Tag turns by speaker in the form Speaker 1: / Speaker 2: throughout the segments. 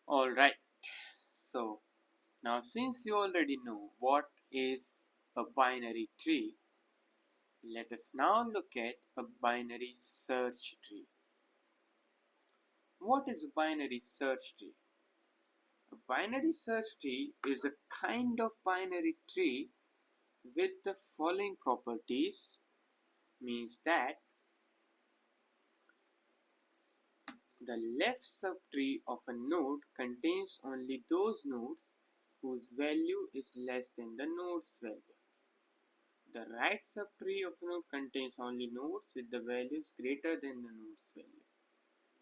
Speaker 1: Alright, so now since you already know what is a binary tree, let us now look at a binary search tree. What is a binary search tree? A binary search tree is a kind of binary tree with the following properties, means that the left subtree of a node contains only those nodes whose value is less than the node's value. The right subtree of a node contains only nodes with the values greater than the node's value.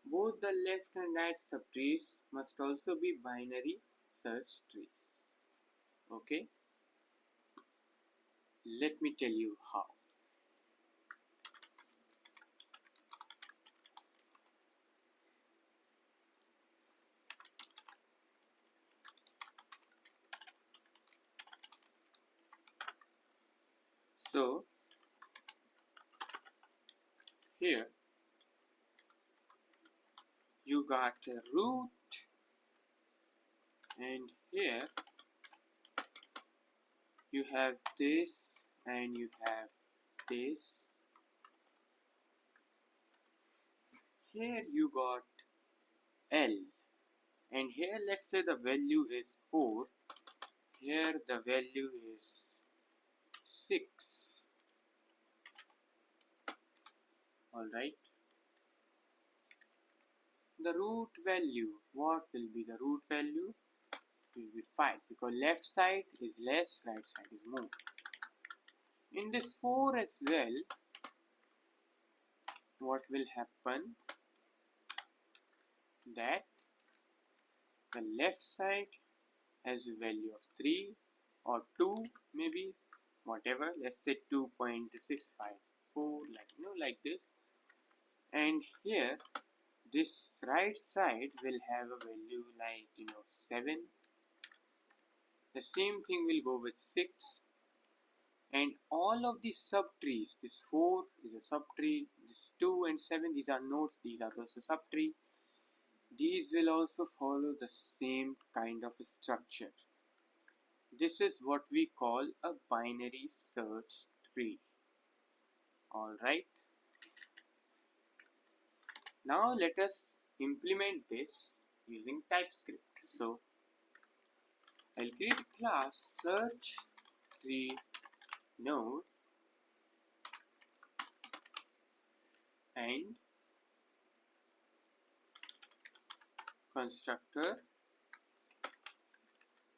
Speaker 1: Both the left and right subtrees must also be binary search trees. Okay? Let me tell you how. So, here you got a root, and here you have this and you have this. Here you got L, and here let's say the value is 4. Here the value is 6. Alright. The root value, what will be the root value? It will be 5, because left side is less, right side is more. In this 4 as well, what will happen? That the left side has a value of 3 or 2, maybe, whatever, let's say 2.654, like this. And here this right side will have a value like 7. The same thing will go with 6, and all of these subtrees, this 4 is a subtree, this 2 and 7, these are nodes, these are also subtree. These will also follow the same kind of structure. This is what we call a binary search tree. Alright. Now let us implement this using Typescript. So I'll create a class search tree node and constructor,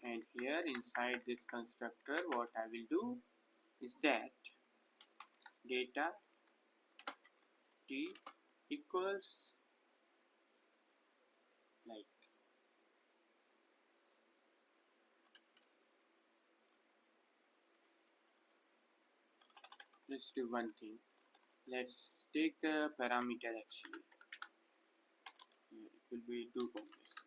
Speaker 1: and here inside this constructor what I will do is that data t equals like let's do one thing. Let's take the parameter actually. It will be do complex.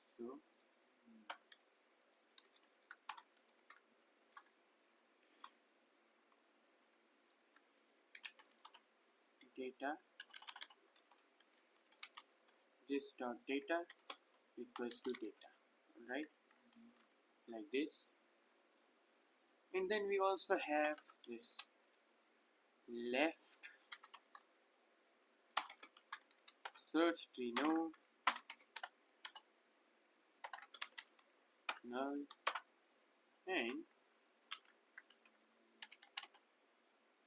Speaker 1: So data this dot data equals to data, right? Like this. And then we also have this left search tree node null and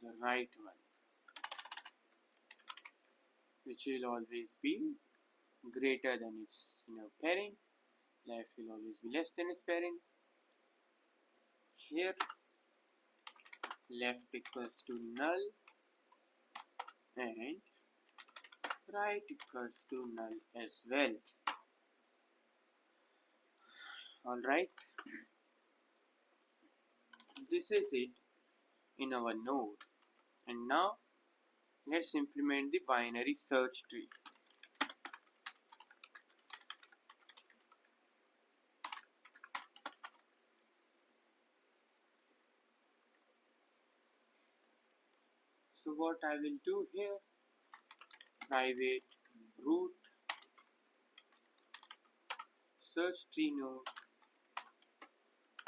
Speaker 1: the right one, which will always be greater than its parent. Left will always be less than its parent. Here left equals to null and right equals to null as well. Alright, this is it in our node, and now let's implement the binary search tree. So what I will do here, private root search tree node,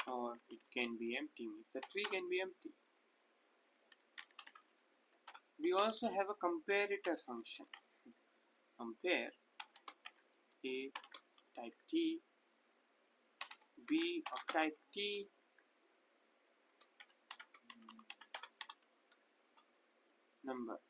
Speaker 1: or it can be empty, means the tree can be empty. We also have a comparator function. Compare A type T, B of type T, number.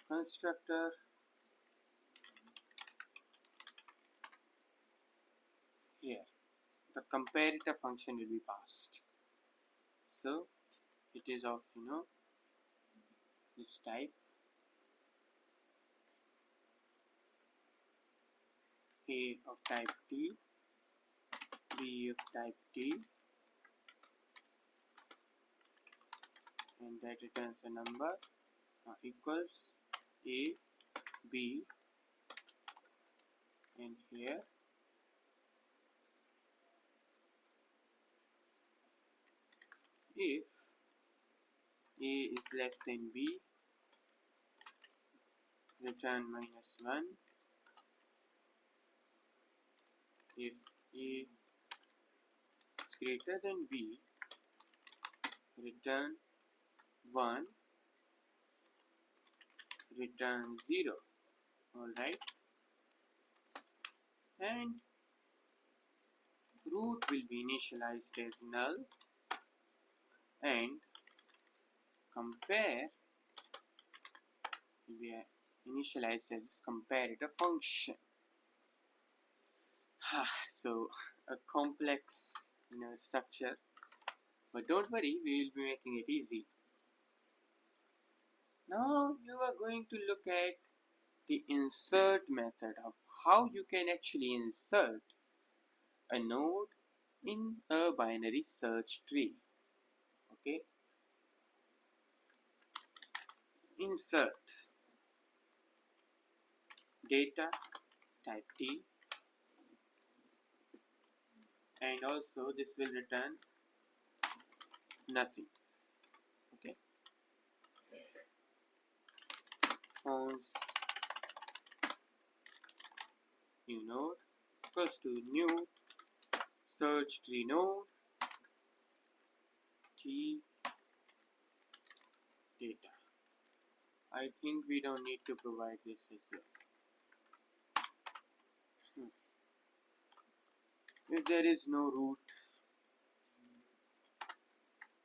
Speaker 1: Constructor here. The comparator function will be passed. So it is of this type, A of type T, B of type T, and that returns a number equals A, B, and here if A is less than B, return -1. If A is greater than B, return 1, return 0. Alright, and root will be initialized as null, and compare will be initialized as this comparator function. So a complex structure, but don't worry, we will be making it easy. Now you are going to look at the insert method of how you can actually insert a node in a binary search tree. Okay, insert data type T, and also this will return nothing. Okay, cons new node equals to new search tree node T data. I think we don't need to provide this as well. If there is no root,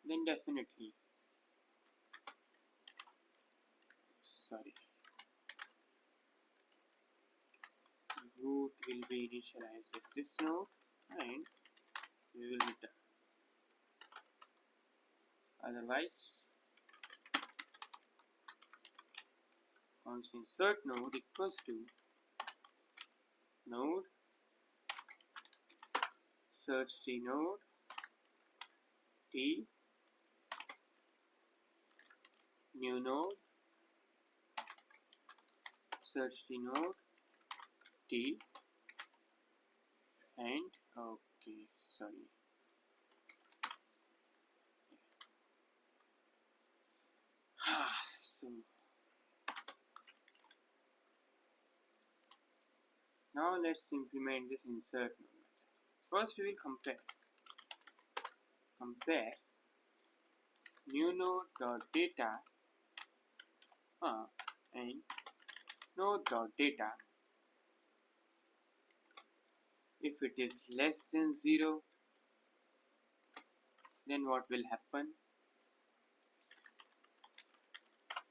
Speaker 1: then definitely, root will be initialized as this node, and we will return. Otherwise, const insert node equals to node search tree node T, new node search tree node T, and okay, so now let's implement this insert node method. First we will compare new node dot data and node dot data. If it is less than 0, then what will happen?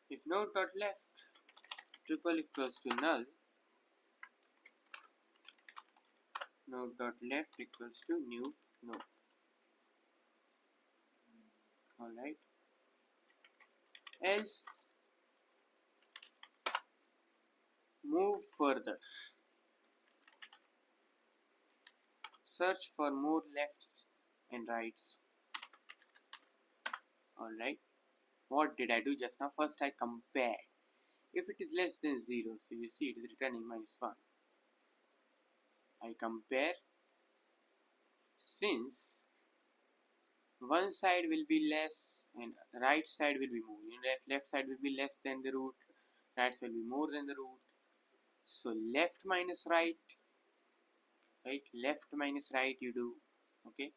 Speaker 1: If node dot left triple equals to null, node dot left equals to new node. Alright, else move further, search for more lefts and rights. Alright, what did I do just now? First I compare. If it is less than 0, so you see it is returning -1. I compare, since one side will be less and right side will be more. Left side will be less than the root, right side will be more than the root. So left minus right, left minus right you do, okay,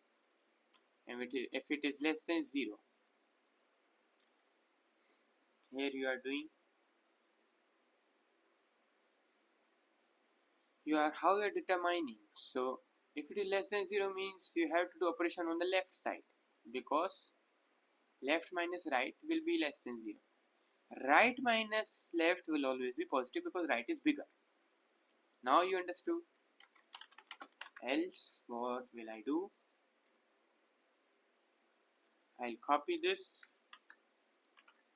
Speaker 1: and if it is less than 0, here you are doing, how you are determining. So if it is less than 0 means you have to do operation on the left side, because left minus right will be less than 0. Right minus left will always be positive because right is bigger. Now you understood. Else what will I do? I'll copy this,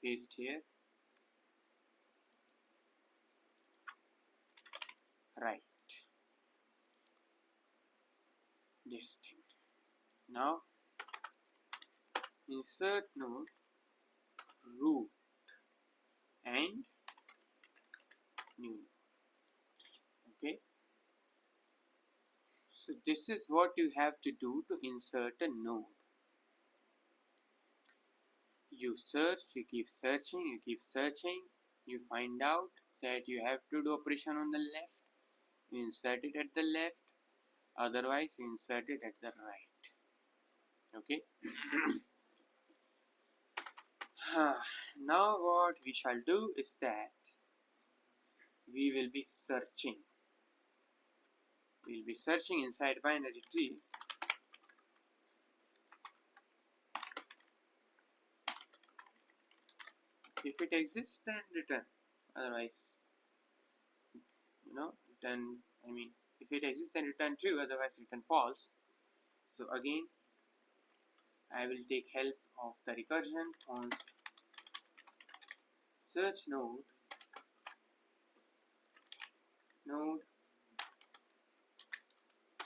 Speaker 1: paste here, right, this thing. Now insert node root and new, okay. So this is what you have to do to insert a node. You search, you keep searching, you find out that you have to do operation on the left, you insert it at the left, otherwise you insert it at the right, okay. Now what we shall do is that we will be searching. We'll be searching inside binary tree. If it exists, then return. Otherwise, return. If it exists, then return true. Otherwise, return false. So again, I will take help of the recursion. Const search node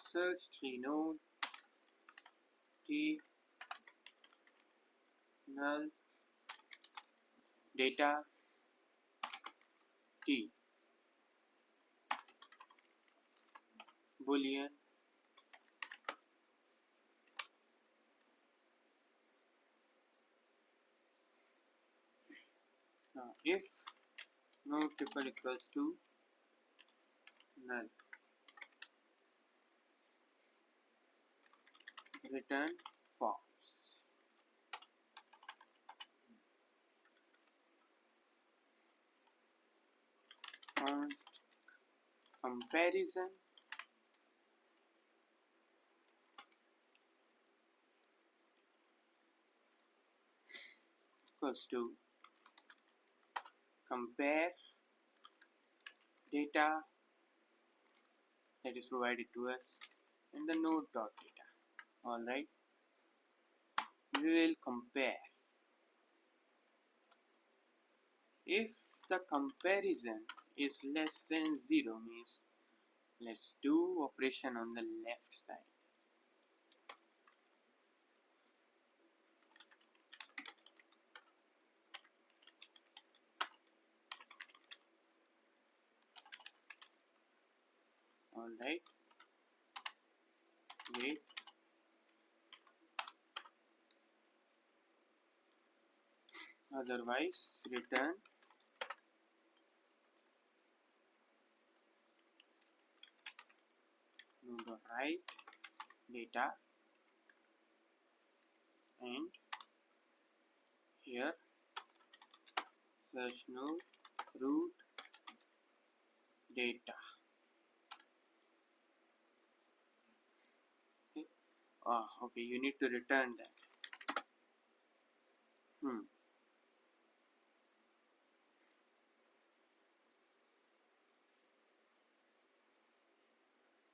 Speaker 1: search tree node t null data t boolean now if node triple equals to null, return false. Const comparison equals to compare data that is provided to us in the node dot data. Alright, we will compare. If the comparison is less than 0 means let's do operation on the left side. Alright, wait, otherwise return node right data and here search node root data. Okay, okay, you need to return that.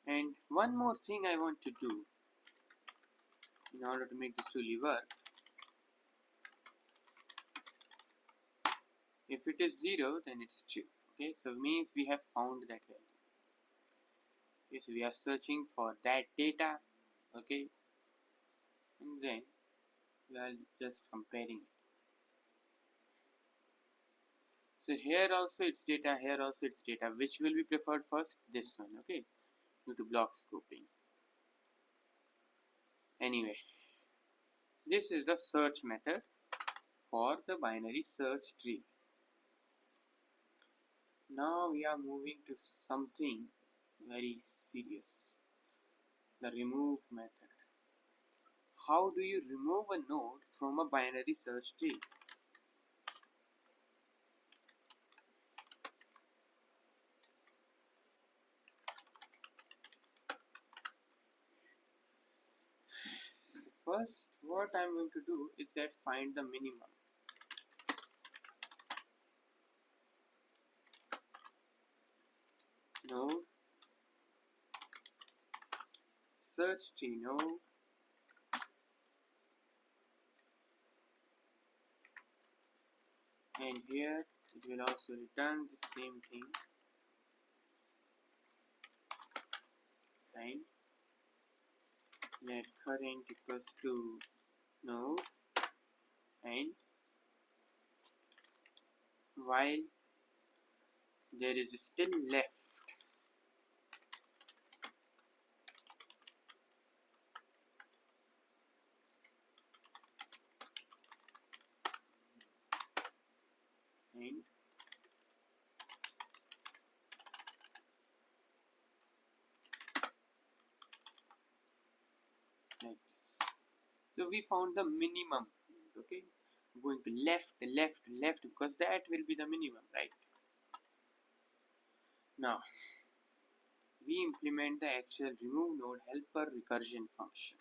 Speaker 1: And one more thing I want to do in order to make this truly work. If it is 0, then it's true. Okay, so it means we have found that value. Okay, so we are searching for that data. Okay, and then we are just comparing it. So here also it's data, here also it's data. Which will be preferred first? This one. Okay, due to block scoping. Anyway, this is the search method for the binary search tree. Now we are moving to something very serious, the remove method. How do you remove a node from a binary search tree? First, what I'm going to do is that find the minimum. Node, search tree node, and here it will also return the same thing. Fine. Let current equals to node, and while there is still left and like this. So we found the minimum. Okay, I'm going to left because that will be the minimum, right? Now we implement the actual remove node helper recursion function.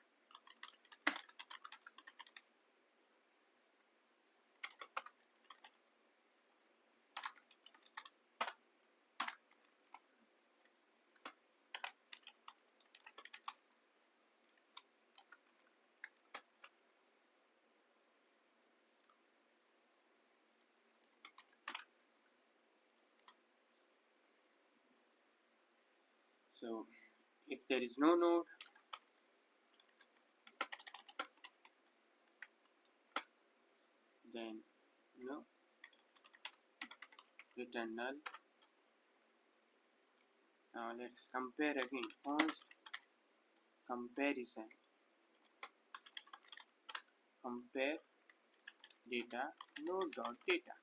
Speaker 1: So if there is no node, then return null. Now let's compare again. First, comparison. Compare data node.data.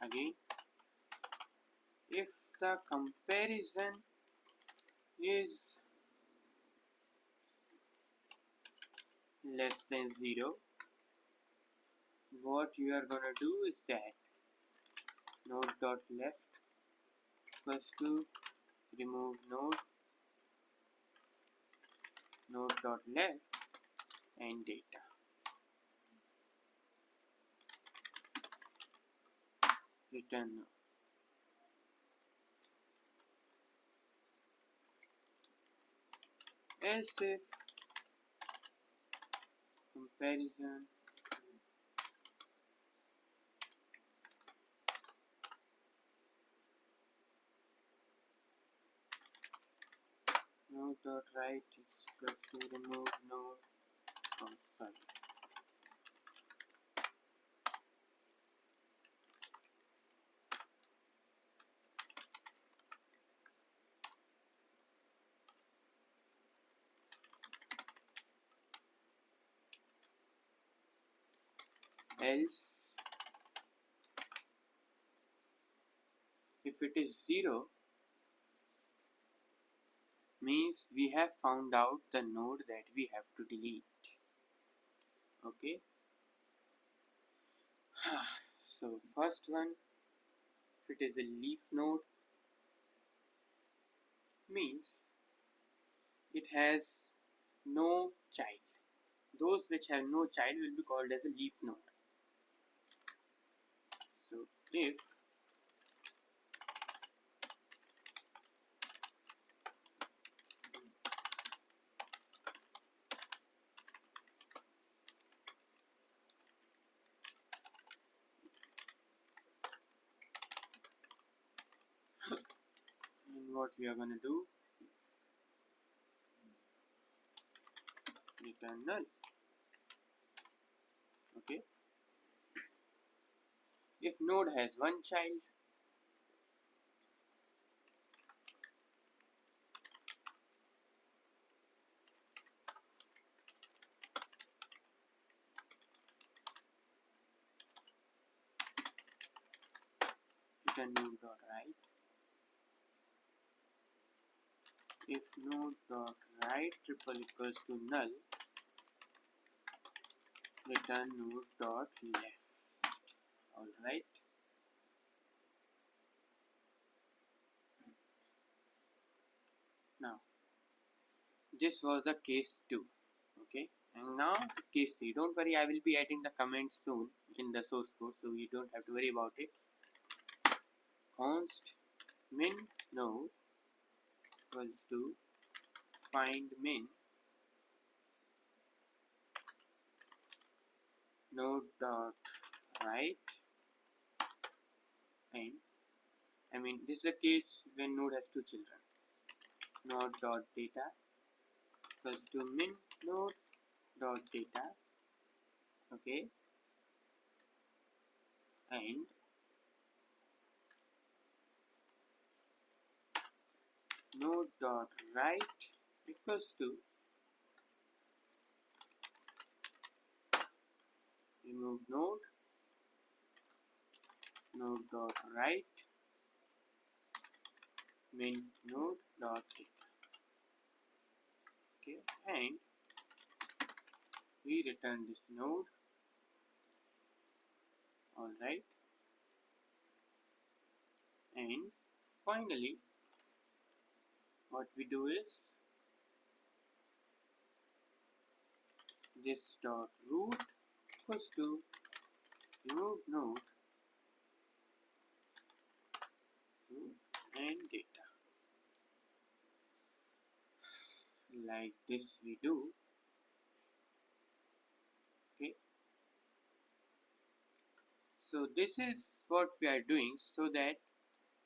Speaker 1: Again, if the comparison is less than 0, what you are gonna do is that node.left equals to remove node.left and data. Return node. Else if comparison node.right is equal to remove node. Oh, sorry. Else if it is 0, means we have found out the node that we have to delete. Okay. So first one, if it is a leaf node, means it has no child. Those which have no child will be called as a leaf node. So if and what we are going to do, return null. Okay. If node has one child, return node dot write. If node dot write triple equals to null, return node dot left. Alright. Now this was the case 2. Okay, and now case 3. Don't worry, I will be adding the comments soon in the source code, so you don't have to worry about it. Const min node equals to find min node dot write, and I mean this is a case when node has two children. Node dot data equals to min node dot data. Okay, and node dot write equals to remove node dot write min node dot data. Okay, and we return this node. Alright, and finally what we do is this dot root equals to remove node and data. Like this we do. Okay, so this is what we are doing so that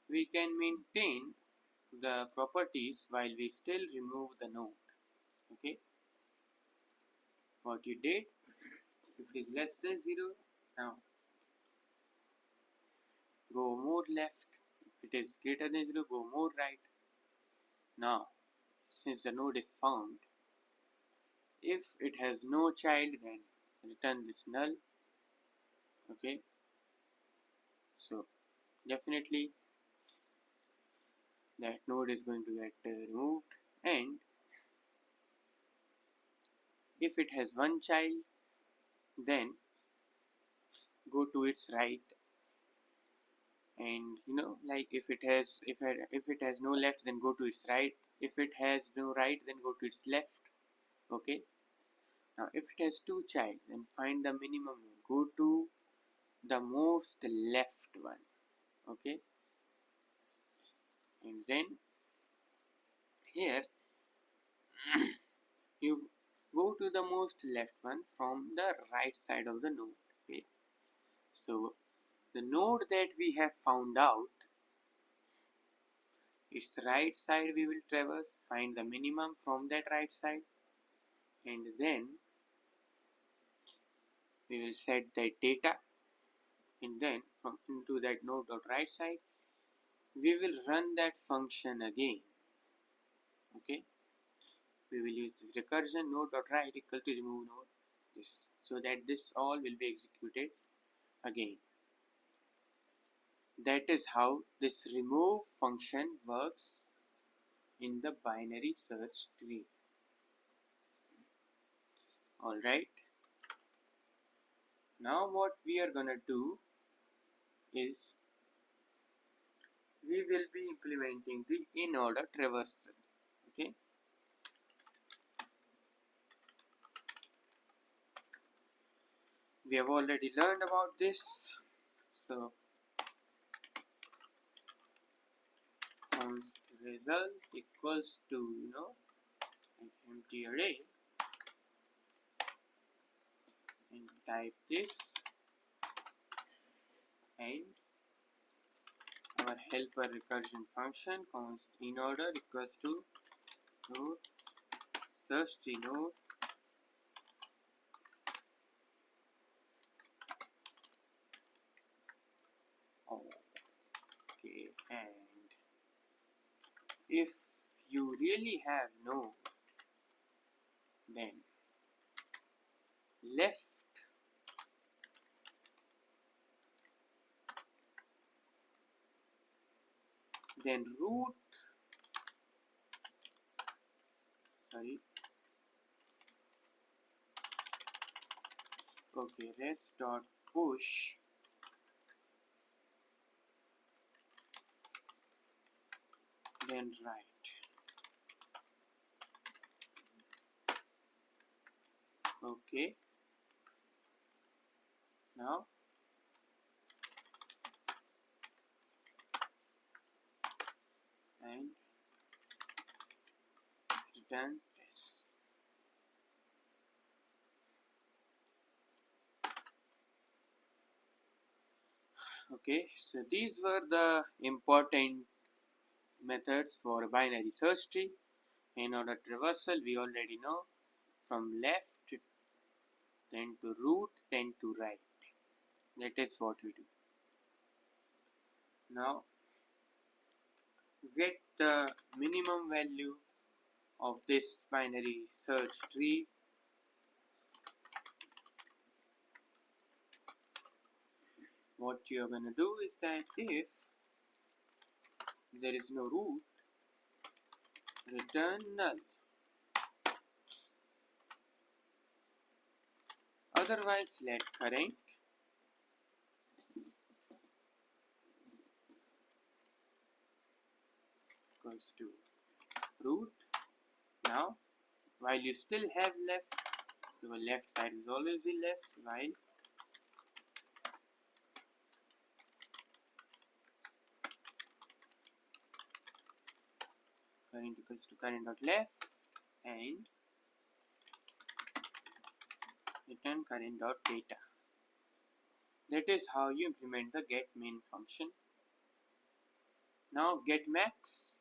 Speaker 1: we can maintain the properties while we still remove the node. Okay, what you did, if it is less than 0, now go more left. If it is greater than 0, go more right. Now since the node is found, if it has no child, then return this null. Okay, so definitely that node is going to get removed, and if it has one child, then go to its right, and like if it has no left, then go to its right. If it has no right, then go to its left. Okay, now if it has two child, then find the minimum node, go to the most left one. Okay, and then here you go to the most left one from the right side of the node. Okay, so the node that we have found out, its right side we will traverse, find the minimum from that right side, and then we will set that data, and then from into that node dot right side we will run that function again. Okay, we will use this recursion node dot write equal to remove node, this, so that this all will be executed again. That is how this remove function works in the binary search tree. Alright, now what we are gonna do is we will be implementing the in order traversal. Okay, we have already learned about this, so const result equals to like empty array, and type this, and our helper recursion function const in order equals to node search tree node okay, and if you really have node, then left then root, sorry, okay, rest dot push then write. Okay, now and return this. Okay, so these were the important methods for a binary search tree. In order traversal, we already know from left, then to root, then to right. That is what we do. Now, get the minimum value of this binary search tree. What you are going to do is that if there is no root, return null. Otherwise, let current equals to root. Now, while you still have left, your left side is always be less, while current equals to current dot left and return current dot data. That is how you implement the get main function. Now get max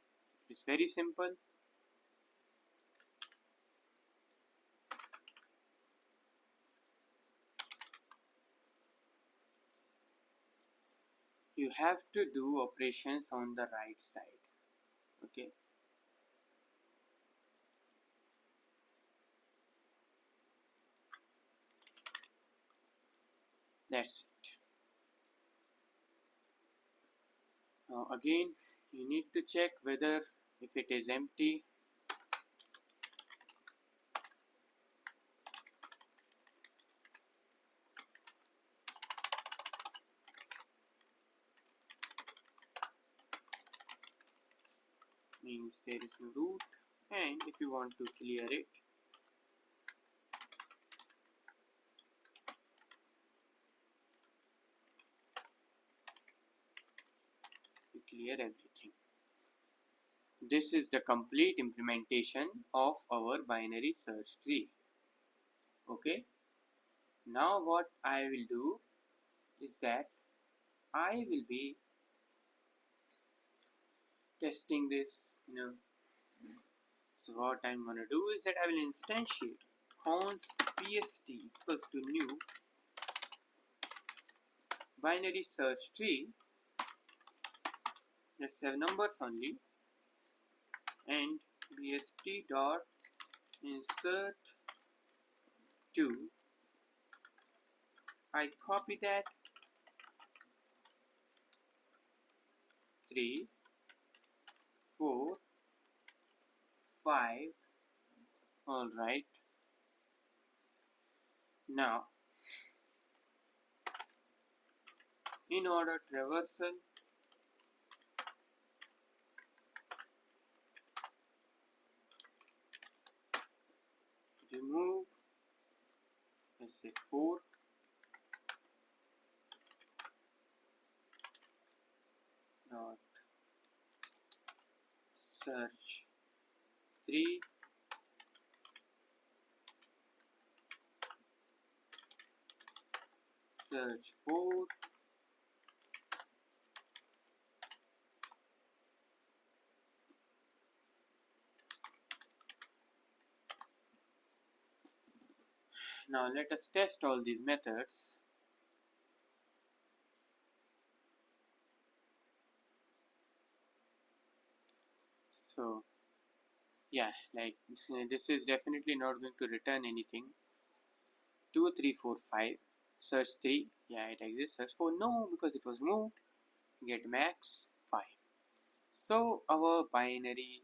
Speaker 1: is very simple. You have to do operations on the right side. Okay. That's it. Now again, you need to check whether if it is empty, means there is no root, and if you want to clear it, you clear everything. This is the complete implementation of our binary search tree. Okay. Now what I will do is that I will be testing this, So what I'm gonna do is that I will instantiate const pst equals to new binary search tree. Let's have numbers only, and bst dot insert 2. I copy that 3, 4, 5. All right. Now, in order traversal, remove, let's say 4, dot search 3, search 4, now let us test all these methods. So yeah, like this is definitely not going to return anything. 2, 3, 4, 5, search 3, yeah, it exists. Search 4, no, because it was moved. Get max 5. So our binary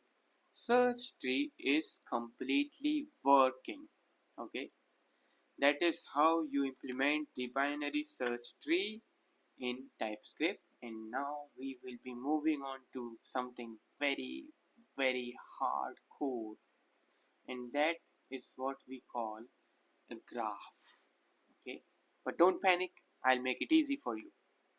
Speaker 1: search tree is completely working. Okay, that is how you implement the binary search tree in TypeScript. And now we will be moving on to something very hardcore, and that is what we call a graph. Okay, but don't panic, I'll make it easy for you.